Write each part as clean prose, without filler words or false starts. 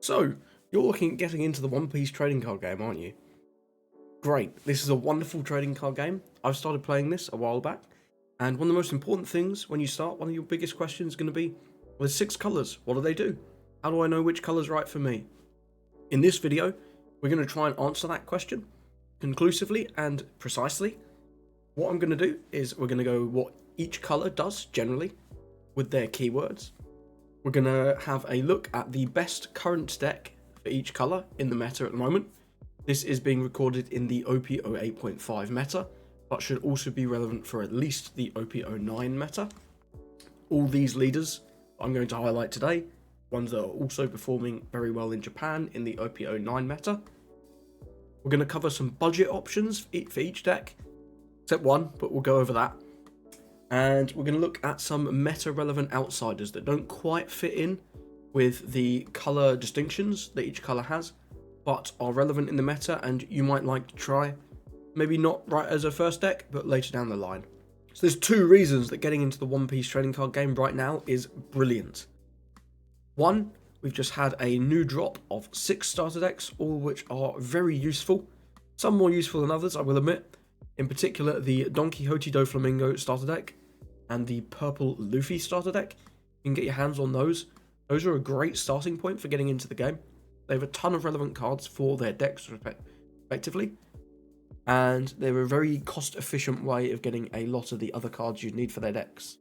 So, you're looking at getting into the One Piece trading card game, aren't you? Great, this is a wonderful trading card game. I've started playing this a while back, and one of the most important things when you start, one of your biggest questions is going to be, well, there's 6 colours, what do they do? How do I know which colour's right for me? In this video, we're going to try and answer that question conclusively and precisely. What I'm going to do is we're going to go what each colour does generally with their keywords. We're going to have a look at the best current deck for each colour in the meta at the moment. This is being recorded in the OP08.5 meta, but should also be relevant for at least the OP09 meta. All these leaders I'm going to highlight today, ones that are also performing very well in Japan in the OP09 meta. We're going to cover some budget options for each deck, except one, but we'll go over that. And we're going to look at some meta-relevant outsiders that don't quite fit in with the colour distinctions that each colour has, but are relevant in the meta and you might like to try. Maybe not right as a first deck, but later down the line. So there's 2 reasons that getting into the One Piece trading card game right now is brilliant. One, we've just had a new drop of 6 starter decks, all which are very useful. Some more useful than others, I will admit. In particular, the Don Quixote Doflamingo starter deck and the purple Luffy starter deck. You can get your hands on those. Those are a great starting point for getting into the game. They have a ton of relevant cards for their decks respectively, and they're a very cost efficient way of getting a lot of the other cards you'd need for their decks.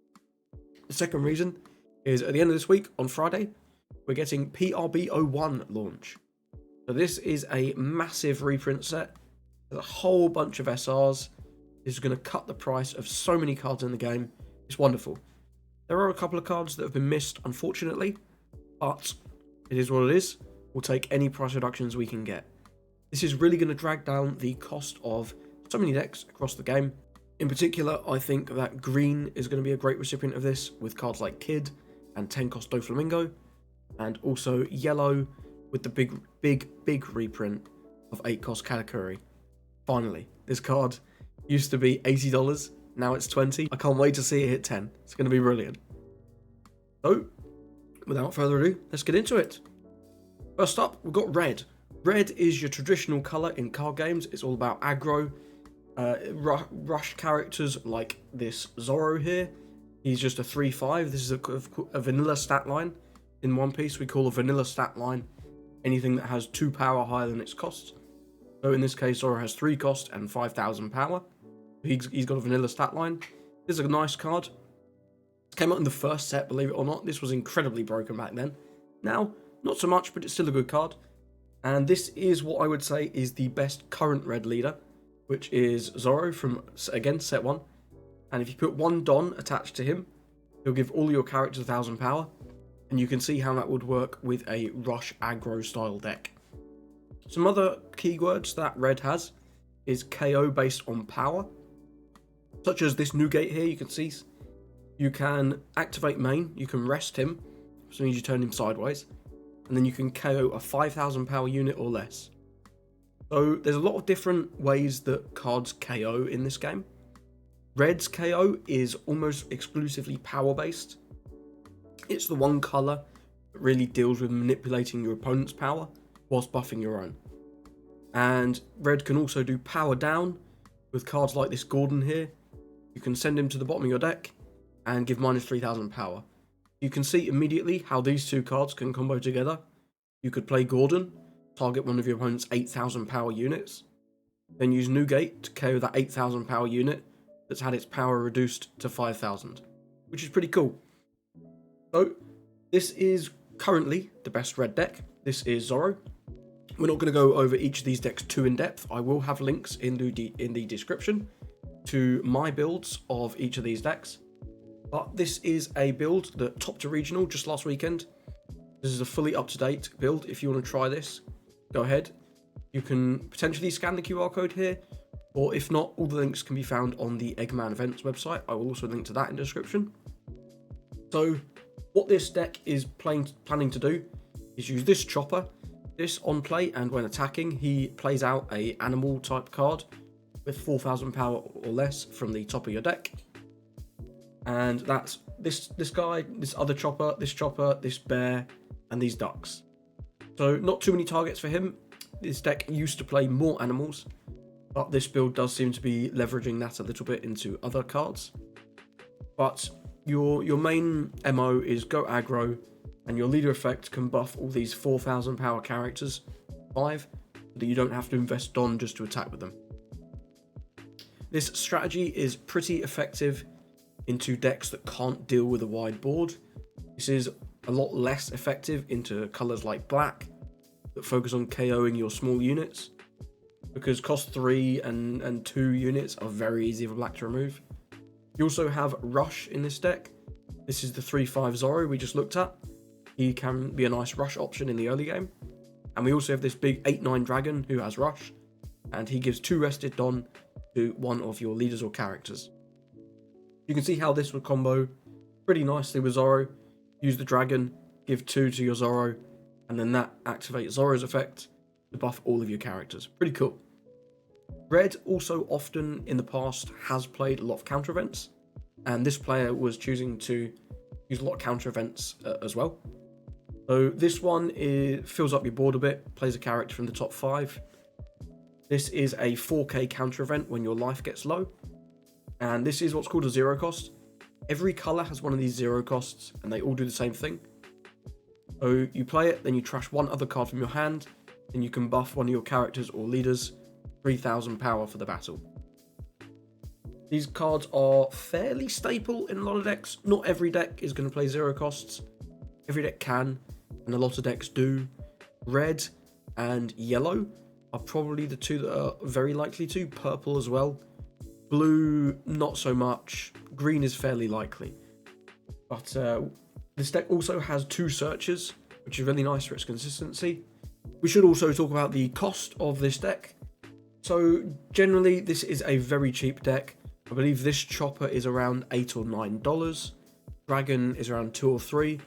The second reason is at the end of this week, on Friday, we're getting PRB01 launch. So this is a massive reprint set. There's a whole bunch of SRs. This is going to cut the price of so many cards in the game. It's wonderful. There are a couple of cards that have been missed, unfortunately, but it is what it is. We'll take any price reductions we can get. This is really going to drag down the cost of so many decks across the game. In particular, I think that green is going to be a great recipient of this with cards like Kid and 10 cost Doflamingo, and also yellow with the big reprint of 8 cost Katakuri. Finally, this card used to be $80, now it's $20. I can't wait to see it hit 10. It's going to be brilliant. So, without further ado, let's get into it. First up, we've got red. Red is your traditional colour in card games. It's all about aggro, rush characters like this Zoro here. He's just a 3/5. This is a vanilla stat line. In One Piece, we call a vanilla stat line anything that has 2 power higher than its cost. So in this case, Zoro has 3 cost and 5,000 power. He's got a vanilla stat line. This is a nice card. It came out in the first set, believe it or not. This was incredibly broken back then. Now, not so much, but it's still a good card. And this is what I would say is the best current red leader, which is Zoro from, again, set 1. And if you put 1 Don attached to him, he'll give all your characters 1,000 power. And you can see how that would work with a rush aggro style deck. Some other keywords that red has is KO based on power, such as this new gate here. You can see you can activate main, you can rest him, so means you turn him sideways, and then you can KO a 5,000 power unit or less. So there's a lot of different ways that cards KO in this game. Red's KO is almost exclusively power based. It's the one colour that really deals with manipulating your opponent's power whilst buffing your own. And red can also do power down with cards like this Gordon here. You can send him to the bottom of your deck and give minus 3,000 power. You can see immediately how these 2 cards can combo together. You could play Gordon, target one of your opponent's 8,000 power units, then use Newgate to KO that 8,000 power unit that's had its power reduced to 5,000, which is pretty cool. So, this is currently the best red deck. This is Zoro. We're not going to go over each of these decks too in depth. I will have links in the description to my builds of each of these decks. But this is a build that topped a regional just last weekend. This is a fully up-to-date build. If you want to try this, go ahead. You can potentially scan the QR code here, or if not, all the links can be found on the Eggman Events website. I will also link to that in the description. So, what this deck is planning to do is use this chopper. This on play, and when attacking, he plays out a animal type card with 4,000 power or less from the top of your deck. And that's this guy, this other chopper, this bear, and these ducks. So not too many targets for him. This deck used to play more animals, but this build does seem to be leveraging that a little bit into other cards. But your main MO is go aggro, and your leader effect can buff all these 4,000 power characters, 5, that you don't have to invest Don just to attack with them. This strategy is pretty effective into decks that can't deal with a wide board. This is a lot less effective into colours like black, that focus on KOing your small units, because cost 3 and 2 units are very easy for black to remove. You also have Rush in this deck. This is the 3/5 Zoro we just looked at. He can be a nice Rush option in the early game. And we also have this big 8/9 Dragon who has Rush, and he gives 2 rested Don to one of your leaders or characters. You can see how this would combo pretty nicely with Zoro. Use the Dragon, give 2 to your Zoro, and then that activates Zoro's effect to buff all of your characters. Pretty cool. Red also often in the past has played a lot of counter events, and this player was choosing to use a lot of counter events as well. So this one fills up your board a bit, plays a character from the top 5. This is a 4k counter event when your life gets low, and this is what's called a 0 cost. Every colour has one of these 0 costs, and they all do the same thing. So you play it, then you trash one other card from your hand, then you can buff one of your characters or leaders 3,000 power for the battle. These cards are fairly staple in a lot of decks. Not every deck is going to play 0 costs. Every deck can, and a lot of decks do. Red and yellow are probably the 2 that are very likely to. Purple as well. Blue, not so much. Green is fairly likely. But this deck also has 2 searches, which is really nice for its consistency. We should also talk about the cost of this deck. So generally, this is a very cheap deck. I believe this chopper is around $8 or $9. Dragon is around 2 or 3.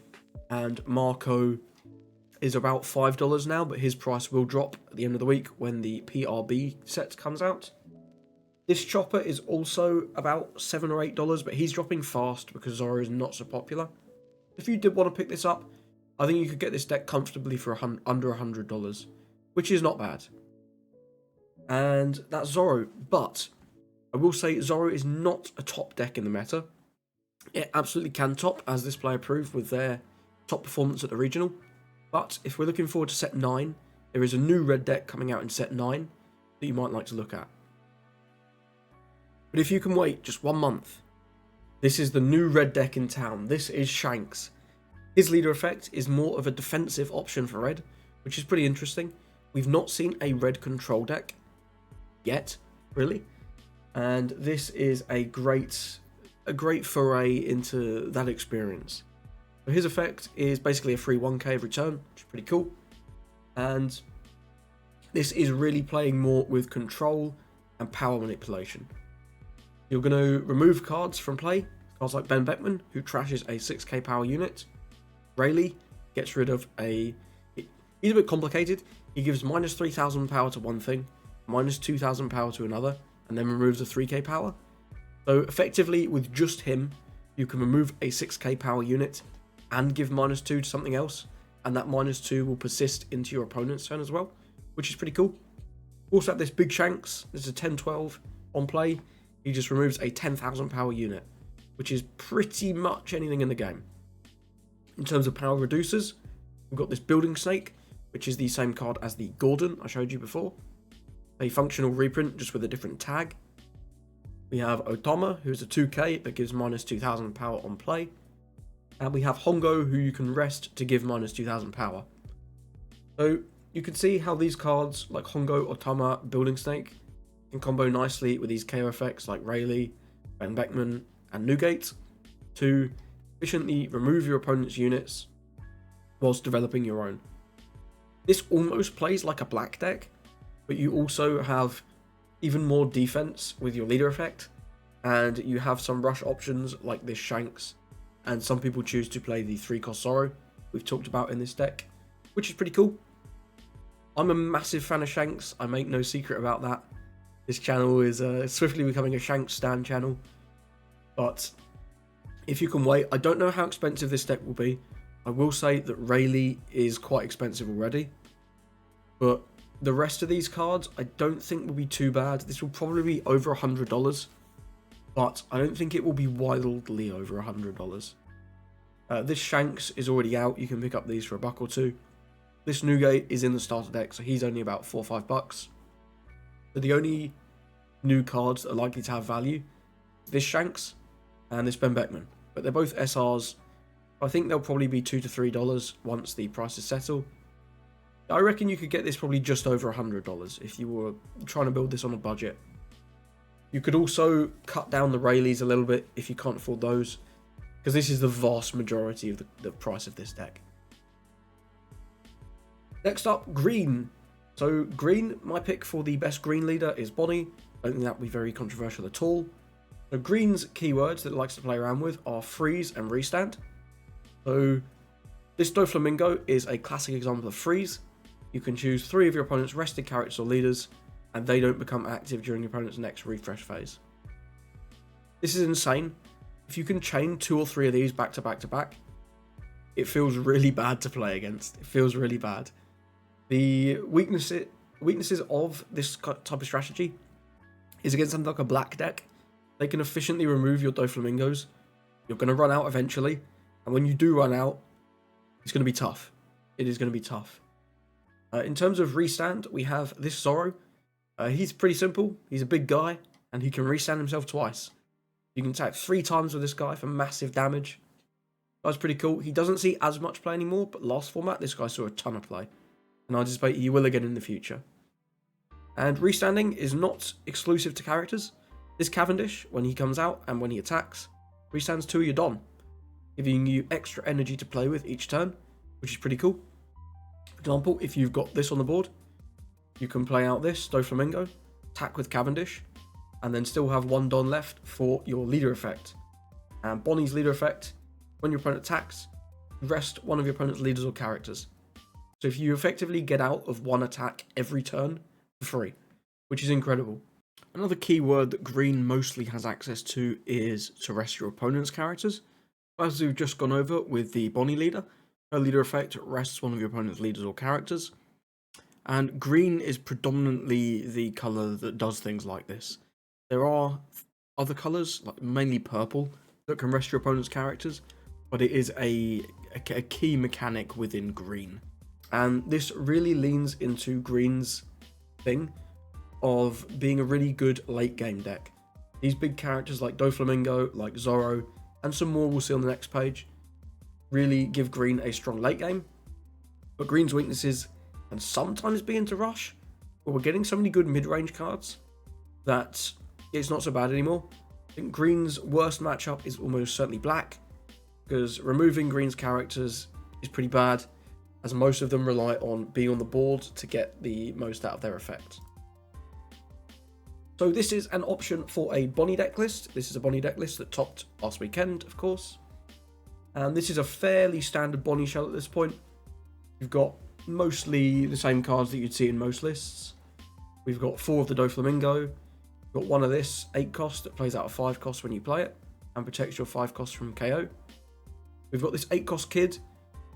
And Marco is about $5 now, but his price will drop at the end of the week when the PRB set comes out. This chopper is also about $7 or $8, but he's dropping fast because Zoro is not so popular. If you did want to pick this up, I think you could get this deck comfortably for under $100, which is not bad. And that's Zoro, but I will say Zoro is not a top deck in the meta. It absolutely can top, as this player proved with their top performance at the regional. But if we're looking forward to set 9, there is a new red deck coming out in set 9 that you might like to look at. But if you can wait just 1 month, this is the new red deck in town. This is Shanks. His leader effect is more of a defensive option for red, which is pretty interesting. We've not seen a red control deck yet, really. And this is a great foray into that experience. So his effect is basically a free 1k every turn, which is pretty cool. And this is really playing more with control and power manipulation. You're going to remove cards from play. Cards like Ben Beckman, who trashes a 6k power unit. Rayleigh gets rid of he's a bit complicated. He gives minus 3,000 power to one thing, minus 2,000 power to another, and then removes a 3k power. So effectively, with just him, you can remove a 6k power unit and give minus 2 to something else, and that minus 2 will persist into your opponent's turn as well, which is pretty cool. Also have this big Shanks. This is a 10-12 on play. He just removes a 10,000 power unit, which is pretty much anything in the game. In terms of power reducers, we've got this Building Snake, which is the same card as the Gordon I showed you before. A functional reprint, just with a different tag. We have Otama, who's a 2k that gives minus 2,000 power on play. And we have Hongo, who you can rest to give minus 2,000 power. So you can see how these cards, like Hongo, Otama, Building Snake, can combo nicely with these KO effects like Rayleigh, Ben Beckman, and Newgate to efficiently remove your opponent's units whilst developing your own. This almost plays like a black deck, but you also have even more defense with your leader effect, and you have some rush options like this Shanks, and some people choose to play the 3-cost Zoro we've talked about in this deck, which is pretty cool. I'm a massive fan of Shanks, I make no secret about that. This channel is swiftly becoming a Shanks stan channel, but if you can wait, I don't know how expensive this deck will be. I will say that Rayleigh is quite expensive already, but the rest of these cards I don't think will be too bad. This will probably be over $100, but I don't think it will be wildly over $100. This Shanks is already out. You can pick up these for $1 or $2. This Nugate is in the starter deck, so he's only about $4 or $5. So the only new cards that are likely to have value, this Shanks and this Ben Beckman, but they're both SRs. I think they'll probably be $2 to $3 once the prices settle. I reckon you could get this probably just over $100 if you were trying to build this on a budget. You could also cut down the Rayleighs a little bit if you can't afford those, because this is the vast majority of the price of this deck. Next up, green. So green, my pick for the best green leader is Bonney. I don't think that would be very controversial at all. So green's keywords that it likes to play around with are freeze and restand. So this Doflamingo is a classic example of freeze. You can choose 3 of your opponent's rested characters or leaders, and they don't become active during your opponent's next refresh phase. This is insane. If you can chain 2 or 3 of these back to back to back, it feels really bad to play against. It feels really bad. The weaknesses of this type of strategy is against something like a black deck. They can efficiently remove your Doflamingos. You're going to run out eventually, and when you do run out, it's going to be tough. It is going to be tough. In terms of restand, we have this Zoro. He's pretty simple. He's a big guy, and he can restand himself twice. You can attack 3 times with this guy for massive damage. That's pretty cool. He doesn't see as much play anymore, but last format, this guy saw a ton of play. And I anticipate he will again in the future. And restanding is not exclusive to characters. This Cavendish, when he comes out and when he attacks, restands 2 of your Don, giving you extra energy to play with each turn, which is pretty cool. For example, if you've got this on the board, you can play out this Doflamingo, attack with Cavendish, and then still have 1 Don left for your leader effect. And Bonney's leader effect, when your opponent attacks, rest one of your opponent's leaders or characters. So if you effectively get out of 1 attack every turn for free, which is incredible. Another keyword that green mostly has access to is to rest your opponent's characters. As we've just gone over with the Bonney leader, her leader effect rests one of your opponent's leaders or characters. And green is predominantly the colour that does things like this. There are other colours, like mainly purple, that can rest your opponent's characters, but it is a key mechanic within green. And this really leans into green's thing of being a really good late game deck. These big characters like Doflamingo, like Zoro, and some more we'll see on the next page, really give green a strong late game. But green's weaknesses can sometimes be into rush, but we're getting so many good mid-range cards that it's not so bad anymore. I think green's worst matchup is almost certainly black, because removing green's characters is pretty bad, as most of them rely on being on the board to get the most out of their effect. So this is an option for a Bonney deck list. This is a Bonney deck list that topped last weekend, of course. And this is a fairly standard Bonney shell at this point. You've got mostly the same cards that you'd see in most lists. We've got 4 of the Doflamingo. We've got 1 of this 8 cost that plays out of 5 cost when you play it and protects your 5 costs from KO. We've got this 8 cost kid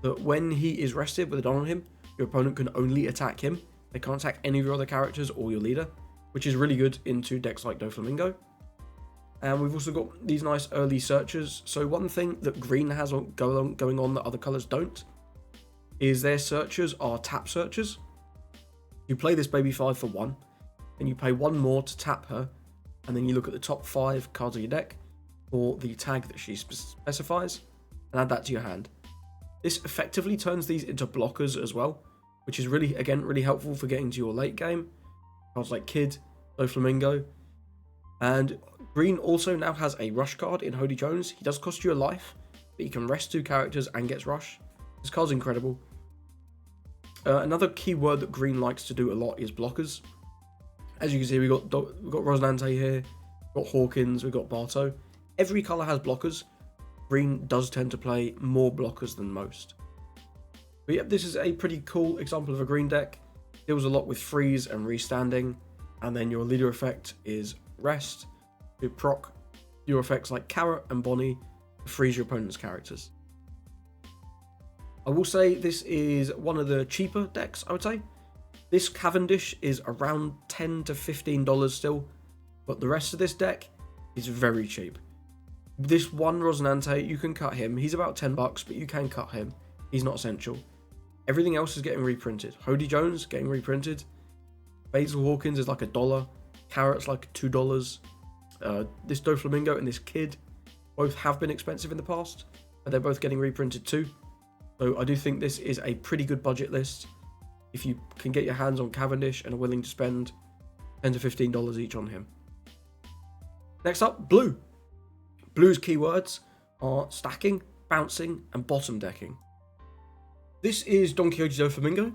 that when he is rested with a Don on him, your opponent can only attack him. They can't attack any of your other characters or your leader, which is really good into decks like Doflamingo. And we've also got these nice early searchers. So one thing that green has going on that other colours don't is their searchers are tap searchers. You play this baby 5 for 1, then you pay 1 more to tap her, and then you look at the top 5 cards of your deck for the tag that she specifies, and add that to your hand. This effectively turns these into blockers as well, which is really, again, really helpful for getting to your late game. Cards like Kid, Doflamingo. And green also now has a rush card in Holy Jones. He does cost you a life, but he can rest 2 characters and gets rush. This card's incredible. Another key word that green likes to do a lot is blockers. As you can see, we've got Rosinante here, we've got Hawkins, we've got Barto. Every colour has blockers. Green does tend to play more blockers than most. But yeah, this is a pretty cool example of a green deck. Deals a lot with freeze and restanding, and then your leader effect is rest to proc your effects like Carrot and Bonney to freeze your opponent's characters. I will say this is one of the cheaper decks, I would say. This Cavendish is around $10 to $15 still, but the rest of this deck is very cheap. This one Rosinante, you can cut him. He's about $10, but you can cut him. He's not essential. Everything else is getting reprinted. Hody Jones getting reprinted. Basil Hawkins is like $1. Carrot's like $2. This Doflamingo and this Kid both have been expensive in the past, and they're both getting reprinted too. So I do think this is a pretty good budget list if you can get your hands on Cavendish and are willing to spend $10 to $15 each on him. Next up, Blue. Blue's keywords are stacking, bouncing, and bottom decking. This is Don Quixote Doflamingo.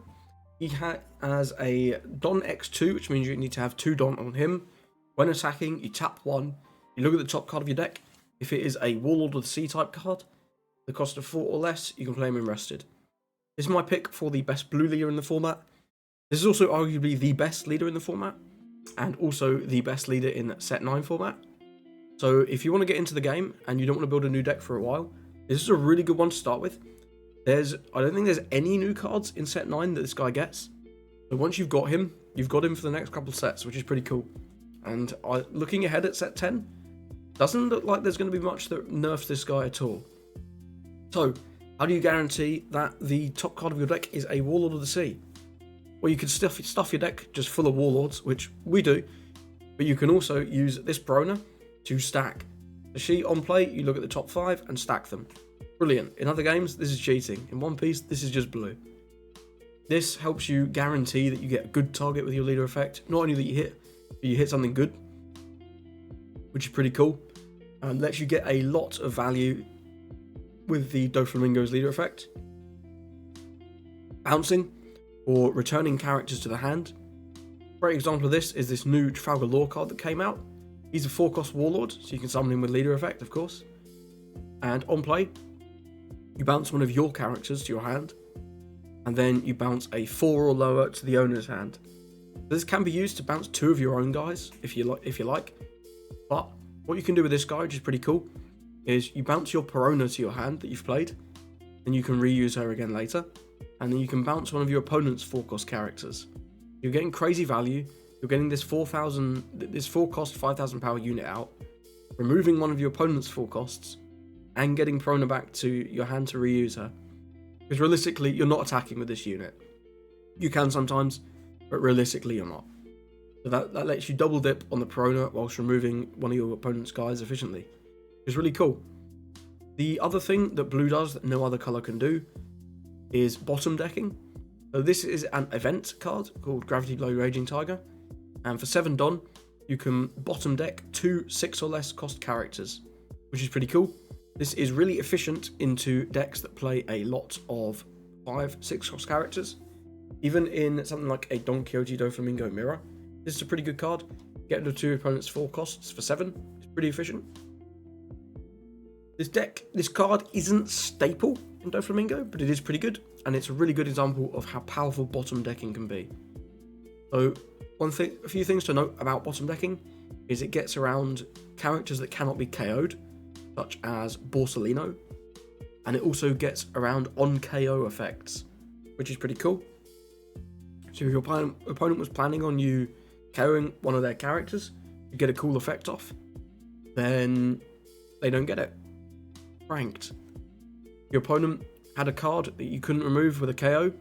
He has a Don X2, which means you need to have 2 Don on him. When attacking, you tap 1. You look at the top card of your deck. If it is a Warlord of the Sea type card, the cost of 4 or less, you can play him in Rested. This is my pick for the best blue leader in the format. This is also arguably the best leader in the format, and also the best leader in set 9 format. So if you want to get into the game and you don't want to build a new deck for a while, this is a really good one to start with. I don't think there's any new cards in set 9 that this guy gets. So once you've got him for the next couple of sets, which is pretty cool. And looking ahead at set 10, doesn't look like there's going to be much that nerfs this guy at all. So, how do you guarantee that the top card of your deck is a Warlord of the Sea? Well, you can stuff your deck just full of Warlords, which we do, but you can also use this Brona to stack. The sheet on play, you look at the top 5 and stack them. Brilliant. In other games, this is cheating. In One Piece, this is just blue. This helps you guarantee that you get a good target with your leader effect. Not only that you hit, but you hit something good, which is pretty cool, and lets you get a lot of value with the Doflamingo's leader effect. Bouncing, or returning characters to the hand. Great example of this is this new Trafalgar Law card that came out. He's a 4-cost Warlord, so you can summon him with leader effect, of course. And on play, you bounce one of your characters to your hand, and then you bounce a 4 or lower to the owner's hand. This can be used to bounce 2 of your own guys, if you like. But what you can do with this guy, which is pretty cool, is you bounce your Perona to your hand that you've played, and you can reuse her again later, and then you can bounce one of your opponent's 4-cost characters. You're getting crazy value. You're getting this 4-cost 5,000 power unit out, removing one of your opponent's 4 costs, and getting Perona back to your hand to reuse her. Because realistically, you're not attacking with this unit. You can sometimes, but realistically you're not. So that lets you double dip on the Perona whilst removing one of your opponent's guys efficiently. It's really cool. The other thing that blue does that no other colour can do is bottom decking. So this is an event card called Gravity Blow Raging Tiger, and for 7 Don, you can bottom deck 2 6 or less cost characters, which is pretty cool. This is really efficient into decks that play a lot of 5 6 cost characters. Even in something like a Don Quixote Doflamingo Mirror, this is a pretty good card. Get into 2 opponents' 4 costs for 7. It's pretty efficient. This card isn't staple in Doflamingo, but it is pretty good, and it's a really good example of how powerful bottom decking can be. So a few things to note about bottom decking is it gets around characters that cannot be KO'd, such as Borsalino, and it also gets around on KO effects, which is pretty cool. So if your opponent was planning on you KOing one of their characters to get a cool effect off, then they don't get it. Pranked. Your opponent had a card that you couldn't remove with a KO.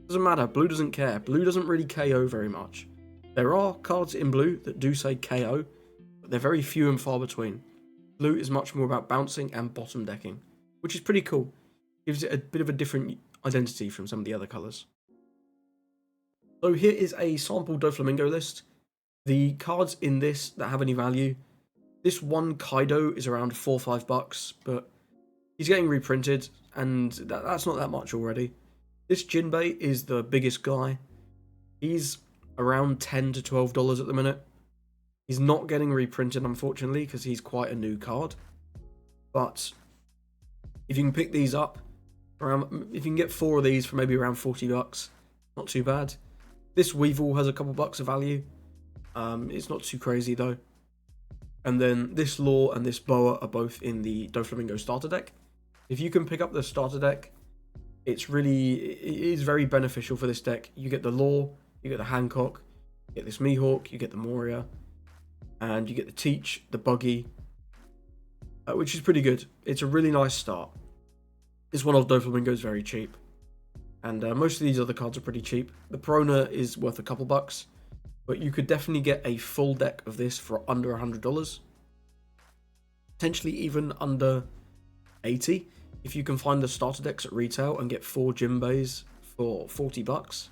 Doesn't matter, blue doesn't care. Blue doesn't really KO very much. There are cards in blue that do say KO, but they're very few and far between. Blue is much more about bouncing and bottom decking, which is pretty cool. Gives it a bit of a different identity from some of the other colours. So here is a sample Doflamingo list. The cards in this that have any value, this one Kaido is around $4 or $5, but he's getting reprinted, and that's not that much already. This Jinbei is the biggest guy. He's around $10 to $12 at the minute. He's not getting reprinted, unfortunately, because he's quite a new card. But if you can pick these up, if you can get 4 of these for maybe around $40, not too bad. This Weevil has a couple bucks of value. It's not too crazy though. And then this Law and this Boa are both in the Doflamingo starter deck. If you can pick up the starter deck, it is very beneficial for this deck. You get the Law, you get the Hancock, you get this Mihawk, you get the Moria, and you get the Teach, the Buggy, which is pretty good. It's a really nice start. This one of Doflamingo is very cheap, and most of these other cards are pretty cheap. The Perona is worth a couple bucks, but you could definitely get a full deck of this for under $100, potentially even under 80 if you can find the starter decks at retail and get 4 Jinbeis for 40 bucks.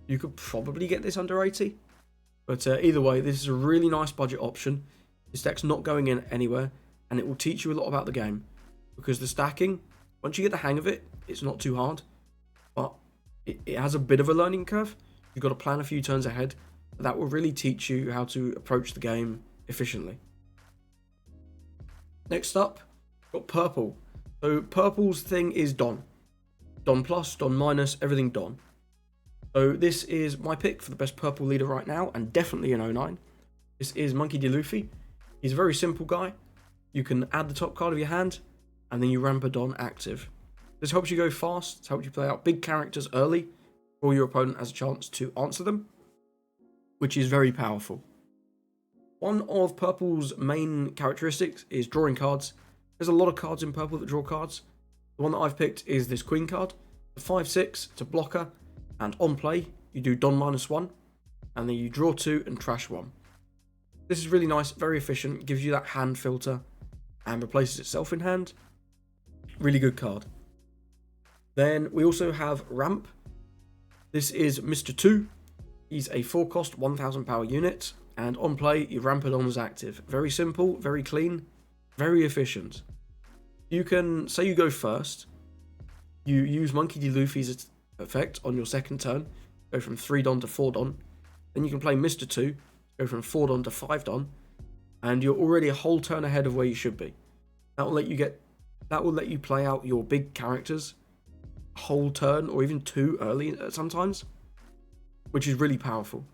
You could probably get this under 80, but either way, this is a really nice budget option. This deck's not going in anywhere, and it will teach you a lot about the game, because the stacking, once you get the hang of it, it's not too hard, but it has a bit of a learning curve. You've got to plan a few turns ahead. That will really teach you how to approach the game efficiently. Next up, got Purple. So Purple's thing is Don. Don plus, Don minus, everything Don. So this is my pick for the best Purple leader right now, and definitely in 09. This is Monkey D. Luffy. He's a very simple guy. You can add the top card of your hand, and then you ramp a Don active. This helps you go fast. It helps you play out big characters early, before your opponent has a chance to answer them, which is very powerful. One of Purple's main characteristics is drawing cards. There's a lot of cards in Purple that draw cards. The one that I've picked is this Queen card. The 5/6, it's a blocker, and on play, you do Don -1, and then you draw 2 and trash 1. This is really nice, very efficient, gives you that hand filter, and replaces itself in hand. Really good card. Then we also have Ramp. This is Mr. 2. He's a 4-cost 1000 power unit, and on play, you ramp it on as active. Very simple, very clean, very efficient. You can, say you go first, you use Monkey D. Luffy's effect on your second turn, go from 3 Don to 4 Don, then you can play Mr. 2, go from 4 Don to 5 Don, and you're already a whole turn ahead of where you should be. That will let you play out your big characters a whole turn, or even 2 early sometimes, which is really powerful.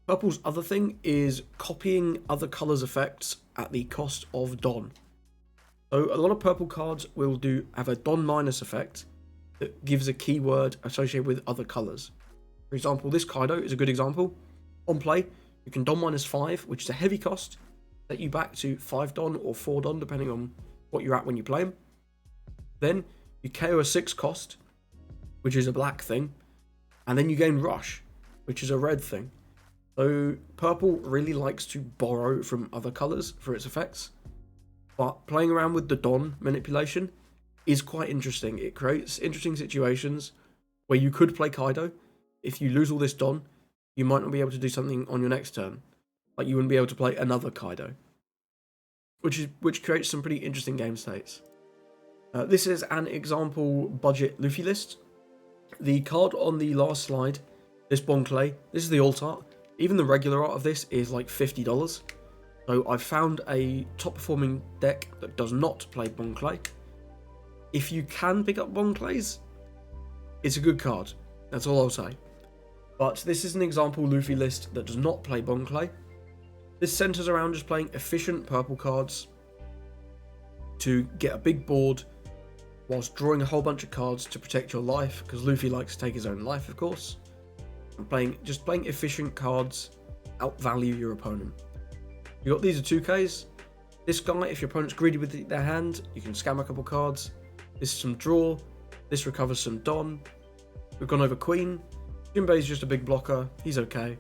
Purple's other thing is copying other colours' effects at the cost of Don. So a lot of Purple cards will have a Don minus effect that gives a keyword associated with other colours. For example, this Kaido is a good example. On play, you can Don -5, which is a heavy cost, set you back to 5 Don or 4 Don, depending on what you're at when you play him. Then you KO a 6 cost, which is a black thing, and then you gain Rush, which is a red thing. So Purple really likes to borrow from other colours for its effects, but playing around with the Don manipulation is quite interesting. It creates interesting situations where you could play Kaido. If you lose all this Don, you might not be able to do something on your next turn. Like you wouldn't be able to play another Kaido, which creates some pretty interesting game states. This is an example budget Luffy list. The card on the last slide, this Bon Clay, this is the alt art. Even the regular art of this is like $50. So I've found a top performing deck that does not play Bon Clay. If you can pick up Bon Clays, it's a good card. That's all I'll say. But this is an example Luffy list that does not play Bon Clay. This centers around just playing efficient Purple cards to get a big board whilst drawing a whole bunch of cards to protect your life, because Luffy likes to take his own life, of course. And playing efficient cards outvalue your opponent. You got these are 2Ks. This guy, if your opponent's greedy with their hand, you can scam a couple cards. This is some draw. This recovers some Don. We've gone over Queen. Jinbei is just a big blocker. He's okay.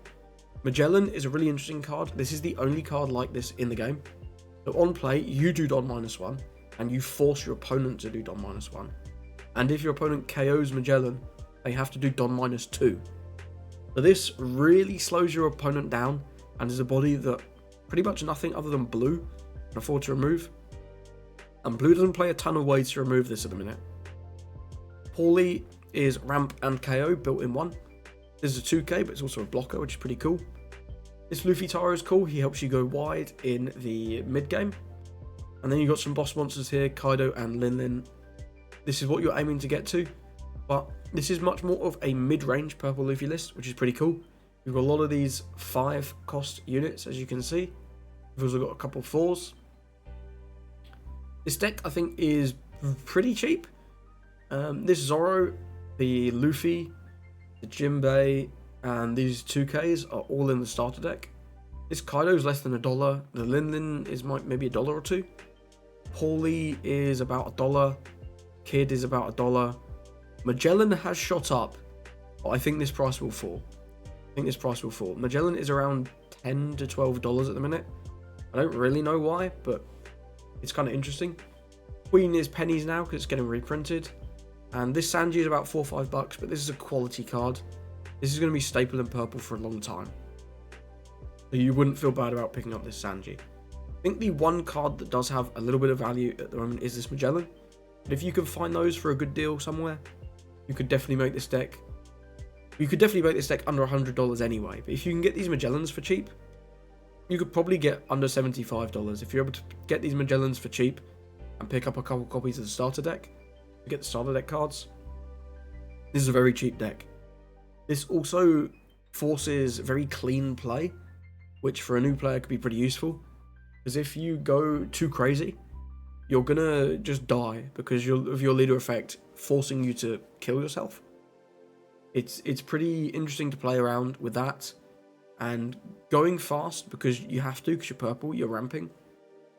Magellan is a really interesting card. This is the only card like this in the game. So on play, you do Don -1, and you force your opponent to do Don -1. And if your opponent KOs Magellan, they have to do Don -2. So this really slows your opponent down, and is a body that pretty much nothing other than blue can afford to remove. And blue doesn't play a ton of ways to remove this at the minute. Paulie is ramp and KO built in one. This is a 2K, but it's also a blocker, which is pretty cool. This Luffy Taro is cool. He helps you go wide in the mid game. And then you've got some boss monsters here, Kaido and Lin Lin. This is what you're aiming to get to, but this is much more of a mid-range Purple Luffy list, which is pretty cool. We've got a lot of these 5-cost units, as you can see. We've also got a couple 4s. This deck, I think, is pretty cheap. This Zoro, the Luffy, the Jinbei, and these 2Ks are all in the starter deck. This Kaido is less than $1. The Lin is maybe $1 or $2. Paulie is about $1. Kid is about $1. Magellan has shot up, but I think this price will fall. Magellan is around $10 to $12 at the minute. I don't really know why, but it's kind of interesting. Queen is pennies now because it's getting reprinted. And this Sanji is about $4 or $5, but this is a quality card. This is going to be staple in purple for a long time. So you wouldn't feel bad about picking up this Sanji. I think the one card that does have a little bit of value at the moment is this Magellan. But if you can find those for a good deal somewhere, you could definitely make this deck. You could definitely make this deck under $100 anyway. But if you can get these Magellans for cheap, you could probably get under $75. If you're able to get these Magellans for cheap and pick up a couple copies of the starter deck, to get the starter deck cards, this is a very cheap deck. This also forces very clean play, which for a new player could be pretty useful. Because if you go too crazy, you're gonna just die because of your leader effect forcing you to kill yourself. It's pretty interesting to play around with that, and going fast because you have to, because you're purple, you're ramping,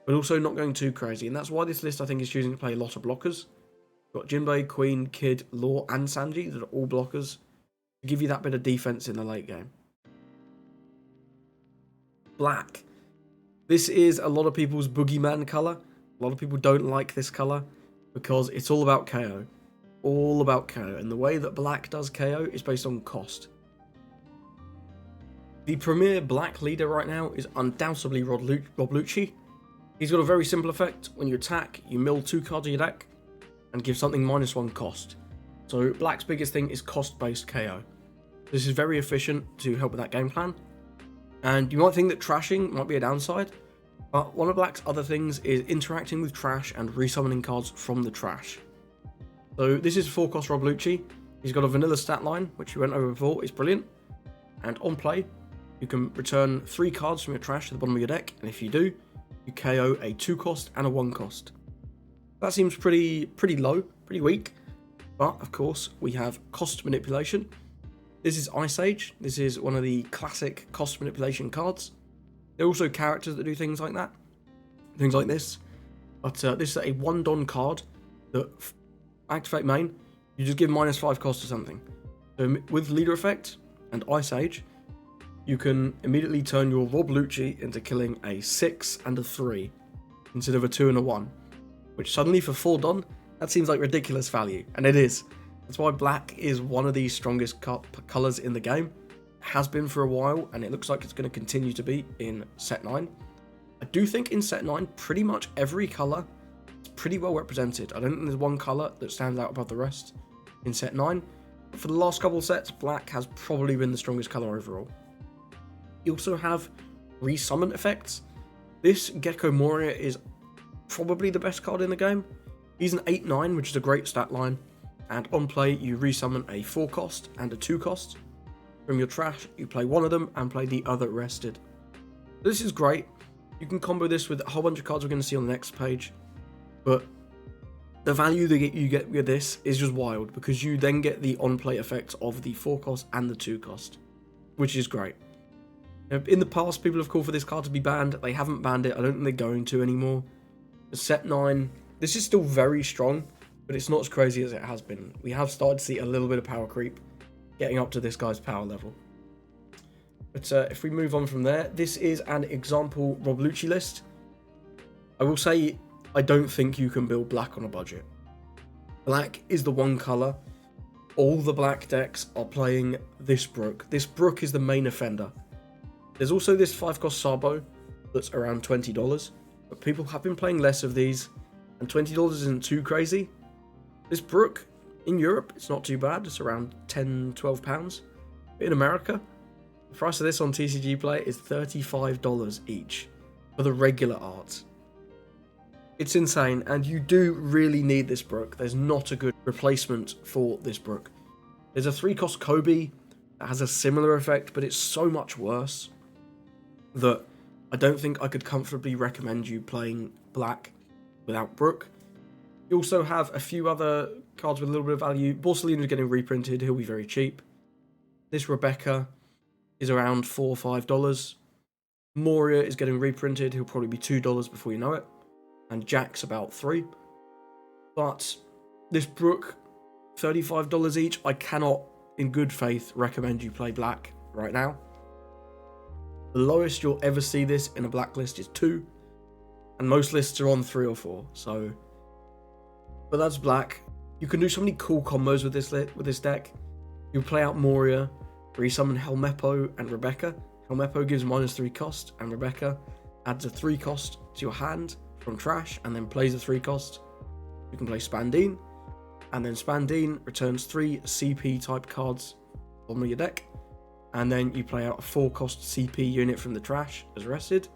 but also not going too crazy. And that's why this list I think is choosing to play a lot of blockers. Got Jinbei, Queen, Kid, Law, and Sanji that are all blockers to give you that bit of defense in the late game. Black. This is a lot of people's boogeyman color. A lot of people don't like this color because it's all about KO. All about KO. And the way that black does KO is based on cost. The premier black leader right now is undoubtedly Rob Lucci. He's got a very simple effect. When you attack, you mill 2 cards of your deck and give something -1 cost. So black's biggest thing is cost-based KO. This is very efficient to help with that game plan. And you might think that trashing might be a downside, but one of black's other things is interacting with trash and resummoning cards from the trash. So this is 4 cost Rob Lucci. He's got a vanilla stat line, which we went over before, is brilliant. And on play, you can return 3 cards from your trash to the bottom of your deck, and if you do, you KO a 2 cost and a 1 cost. That seems pretty low, pretty weak. But of course, we have cost manipulation. This is Ice Age. This is one of the classic cost manipulation cards. There are also characters that do things like that, things like this. But this is a 1 Don card that activate main. You just give -5 cost to something. So with leader effect and Ice Age, you can immediately turn your Rob Lucci into killing a 6 and a 3 instead of a 2 and a 1. Which suddenly for 4 Don, that seems like ridiculous value, and it is. That's why black is one of the strongest colours in the game. It has been for a while, and it looks like it's going to continue to be in set 9. I do think in set 9, pretty much every colour is pretty well represented. I don't think there's one colour that stands out above the rest in set 9. But for the last couple of sets, black has probably been the strongest colour overall. You also have resummon effects. This Gecko Moria is probably the best card in the game. He's an 8/9, which is a great stat line, and on play you resummon a 4 cost and a 2 cost. From your trash, you play one of them and play the other rested. This is great. You can combo this with a whole bunch of cards we're going to see on the next page, but the value that you get with this is just wild, because you then get the on-play effects of the 4 cost and the 2 cost, which is great. In the past, people have called for this card to be banned. They haven't banned it. I don't think they're going to anymore. Set 9, this is still very strong, but it's not as crazy as it has been. We have started to see a little bit of power creep getting up to this guy's power level. But if we move on from there, this is an example Rob Lucci list. I will say, I don't think you can build black on a budget. Black is the one colour. All the black decks are playing this Brook. This Brook is the main offender. There's also this 5 cost Sabo that's around $20, but people have been playing less of these, and $20 isn't too crazy. This Brook, in Europe, it's not too bad. It's around £10-12. But in America, the price of this on TCG Play is $35 each for the regular art. It's insane, and you do really need this Brook. There's not a good replacement for this Brook. There's a 3 cost Kobe that has a similar effect, but it's so much worse that I don't think I could comfortably recommend you playing black without Brook. You also have a few other cards with a little bit of value. Borsalino is getting reprinted. He'll be very cheap. This Rebecca is around $4 or $5. Moria is getting reprinted. He'll probably be $2 before you know it. And Jack's about $3. But this Brook, $35 each. I cannot, in good faith, recommend you play black right now. The lowest you'll ever see this in a blacklist is 2. And most lists are on 3 or 4. So, but that's black. You can do so many cool combos with this deck. You play out Moria, where you summon Helmeppo and Rebecca. Helmeppo gives -3 cost, and Rebecca adds a 3 cost to your hand from trash, and then plays a 3 cost. You can play Spandine, and then Spandine returns 3 CP type cards from your deck, and then you play out a 4 cost CP unit from the trash as rested,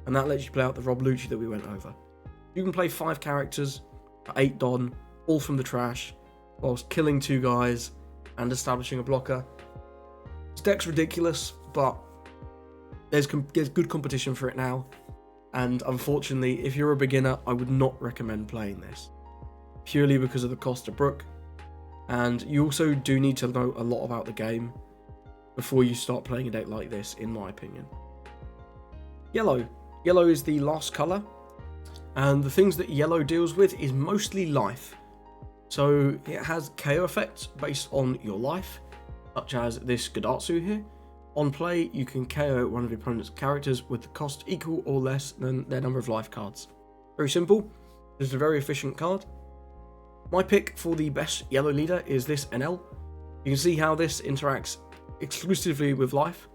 and that lets you play out the Rob Lucci that we went over. You can play 5 characters at 8 Don, all from the trash, whilst killing 2 guys and establishing a blocker. This deck's ridiculous, but there's good competition for it now, and unfortunately, if you're a beginner, I would not recommend playing this, purely because of the cost of Brook, and you also do need to know a lot about the game before you start playing a deck like this, in my opinion. Yellow. Yellow is the last colour, and the things that yellow deals with is mostly life. So it has KO effects based on your life, such as this Gadatsu here. On play, you can KO one of your opponent's characters with the cost equal or less than their number of life cards. Very simple. This is a very efficient card. My pick for the best yellow leader is this Enel. You can see how this interacts exclusively with life.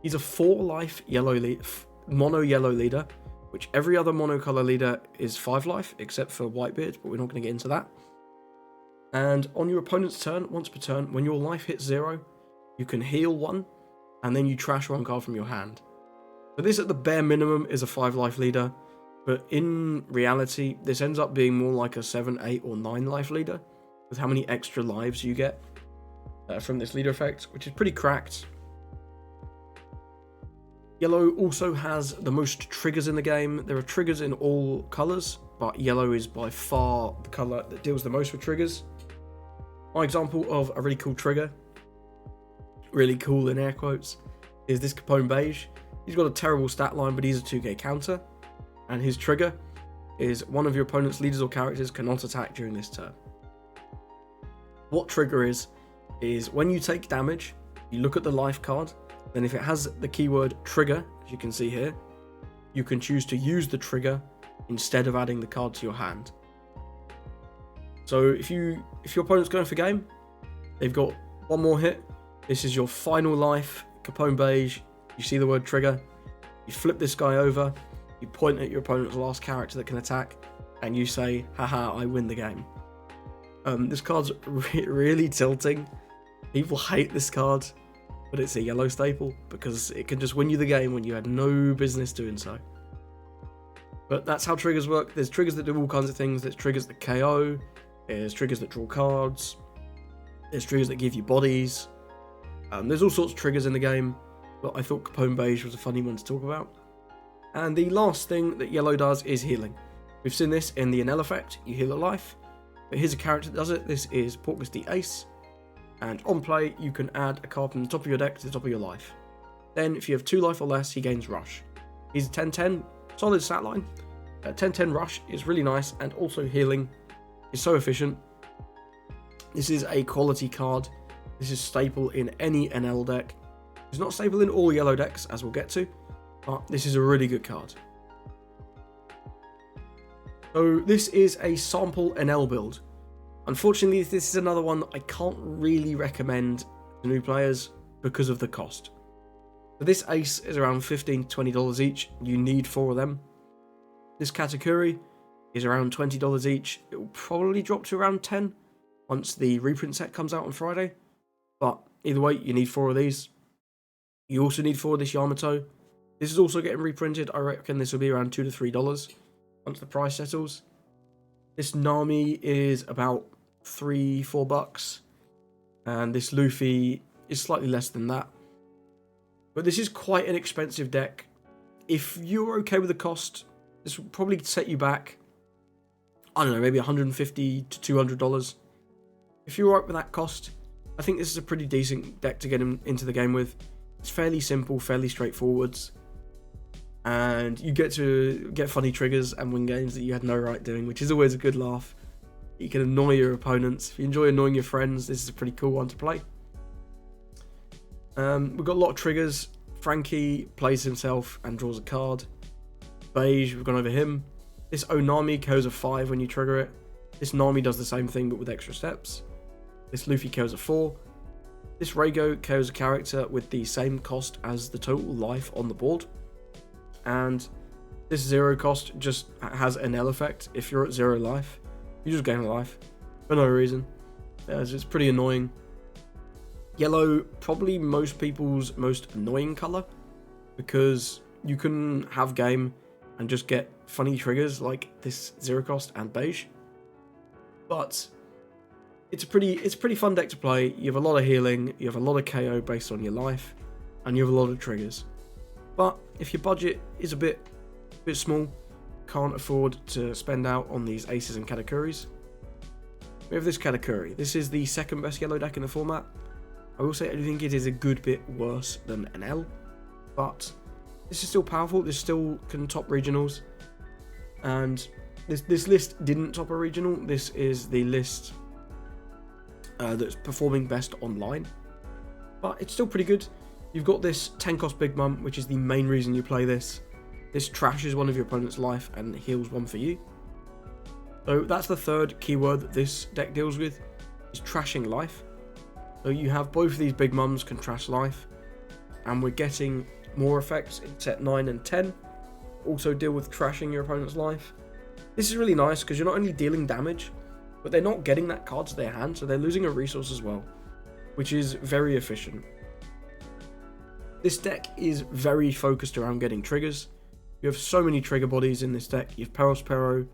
He's a 4 life mono yellow leader, which every other monocolor leader is 5 life, except for Whitebeard, but we're not going to get into that. And on your opponent's turn, once per turn, when your life hits 0, you can heal 1, and then you trash 1 card from your hand. So this at the bare minimum is a 5 life leader, but in reality, this ends up being more like a 7, 8, or 9 life leader, with how many extra lives you get from this leader effect, which is pretty cracked. Yellow also has the most triggers in the game. There are triggers in all colours, but yellow is by far the colour that deals the most with triggers. My example of a really cool trigger, really cool in air quotes, is this Capone Beige. He's got a terrible stat line, but he's a 2k counter, and his trigger is one of your opponent's leaders or characters cannot attack during this turn. What trigger is when you take damage, you look at the life card, then if it has the keyword trigger, as you can see here, you can choose to use the trigger instead of adding the card to your hand. So if your opponent's going for game, they've got 1 more hit, this is your final life, Capone Beige, you see the word trigger, you flip this guy over, you point at your opponent's last character that can attack, and you say, haha, I win the game. This card's really tilting. People hate this card, but it's a yellow staple, because it can just win you the game when you had no business doing so. But that's how triggers work. There's triggers that do all kinds of things. There's triggers that KO, there's triggers that draw cards, there's triggers that give you bodies. There's all sorts of triggers in the game, but I thought Capone Beige was a funny one to talk about. And the last thing that yellow does is healing. We've seen this in the Enel effect, you heal a life, but here's a character that does it. This is Portcullis the Ace, and on play you can add a card from the top of your deck to the top of your life. Then if you have 2 life or less, he gains Rush. He's a 10-10, solid stat line. 10-10 Rush is really nice, and also healing is so efficient. This is a quality card. This is staple in any NL deck. It's not staple in all yellow decks, as we'll get to, but this is a really good card. So this is a sample NL build. Unfortunately, this is another one that I can't really recommend to new players because of the cost. So this ace is around $15 to $20 each. You need 4 of them. This Katakuri is around $20 each. It will probably drop to around 10 once the reprint set comes out on Friday. But either way, you need 4 of these. You also need 4 of this Yamato. This is also getting reprinted. I reckon this will be around $2 to $3 once the price settles. This Nami is about $3-4, and this Luffy is slightly less than that. But this is quite an expensive deck. If you're okay with the cost, this will probably set you back, I don't know, maybe $150 to $200. If you're alright with that cost, I think this is a pretty decent deck to get into the game with. It's fairly simple, fairly straightforward, and you get to get funny triggers and win games that you had no right doing, which is always a good laugh. You can annoy your opponents. If you enjoy annoying your friends, this is a pretty cool one to play. We've got a lot of triggers. Frankie plays himself and draws a card. Beige, we've gone over him. This Onami KOs a 5 when you trigger it. This Nami does the same thing but with extra steps. This Luffy KOs a 4. This Reigo KOs a character with the same cost as the total life on the board. And this 0 cost just has an Enel effect. If you're at 0 life, you just gain a life for no reason. It's pretty annoying. Yellow, probably most people's most annoying color, because you can have game and just get funny triggers like this 0 cost and beige. But it's a pretty fun deck to play. You have a lot of healing, you have a lot of KO based on your life, and you have a lot of triggers. But if your budget is a bit small, can't afford to spend out on these aces and Katakuris, we have this Katakuri. This is the second best yellow deck in the format. I will say I do think it is a good bit worse than Enel, but this is still powerful. This still can top regionals, and this list didn't top a regional. This is the list that's performing best online, but it's still pretty good. You've got this 10 cost Big Mum, which is the main reason you play this. This trashes one of your opponent's life and heals one for you. So that's the third keyword that this deck deals with, is trashing life. So you have both of these Big Mums can trash life, and we're getting more effects in set 9 and 10. Also deal with trashing your opponent's life. This is really nice because you're not only dealing damage, but they're not getting that card to their hand, so they're losing a resource as well, which is very efficient. This deck is very focused around getting triggers. You have so many trigger bodies in this deck. You have Prospero,